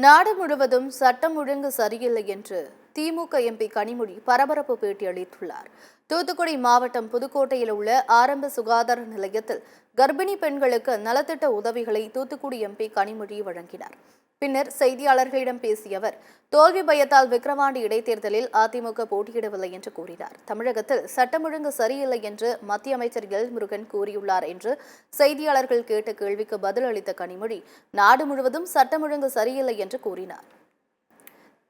நாடு முழுவதும் சட்டம் ஒழுங்கு சரியில்லை என்று திமுக எம்பி கனிமொழி பரபரப்பு பேட்டி அளித்துள்ளார். தூத்துக்குடி மாவட்டம் புதுக்கோட்டையில் உள்ள ஆரம்ப சுகாதார நிலையத்தில் கர்ப்பிணி பெண்களுக்கு நலத்திட்ட உதவிகளை தூத்துக்குடி எம்பி கனிமொழி வழங்கினார். பின்னர் செய்தியாளர்களிடம் பேசிய அவர், தோல்வி பயத்தால் விக்கிரவாண்டி இடைத்தேர்தலில் அதிமுக போட்டியிடவில்லை என்று கூறினார். தமிழகத்தில் சட்டம் ஒழுங்கு சரியில்லை என்று மத்திய அமைச்சர் எல் முருகன் கூறியுள்ளார் என்று செய்தியாளர்கள் கேட்ட கேள்விக்கு பதிலளித்த கனிமொழி, நாடு முழுவதும் சட்டம் ஒழுங்கு சரியில்லை என்று கூறினார்.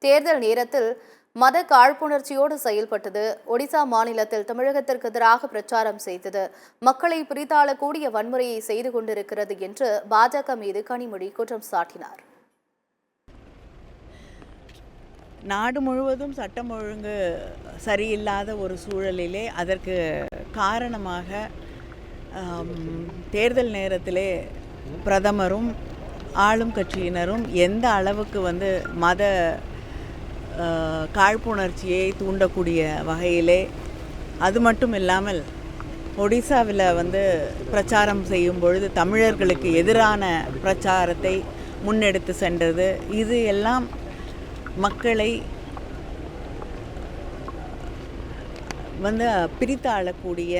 தேர்தல் நேரத்தில் மத காழ்ப்புணர்ச்சியோடு செயல்பட்டது, ஒடிசா மாநிலத்தில் தமிழகத்திற்கு எதிராக பிரச்சாரம் செய்தது, மக்களை பிரித்தாளக்கூடிய வன்முறையை செய்து கொண்டிருக்கிறது என்று பாஜக மீது கனிமொழி குற்றம் சாட்டினார். நாடு முழுவதும் சட்டம் ஒழுங்கு சரியில்லாத ஒரு சூழலிலே அதற்கு காரணமாக தேர்தல் நேரத்திலே பிரதமரும் ஆளும் கட்சியினரும் எந்த அளவுக்கு மத காழ்ப்புணர்ச்சியை தூண்டக்கூடிய வகையிலே, அது மட்டும் இல்லாமல் ஒடிசாவில் பிரச்சாரம் செய்யும் பொழுது தமிழர்களுக்கு எதிரான பிரச்சாரத்தை முன்னெடுத்து சென்றது, இது எல்லாம் மக்களை பிரித்தாளக்கூடிய,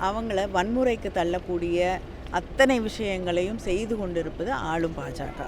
அவங்கள வன்முறைக்கு தள்ளக்கூடிய அத்தனை விஷயங்களையும் செய்து கொண்டிருப்பது ஆளும் பாஜக.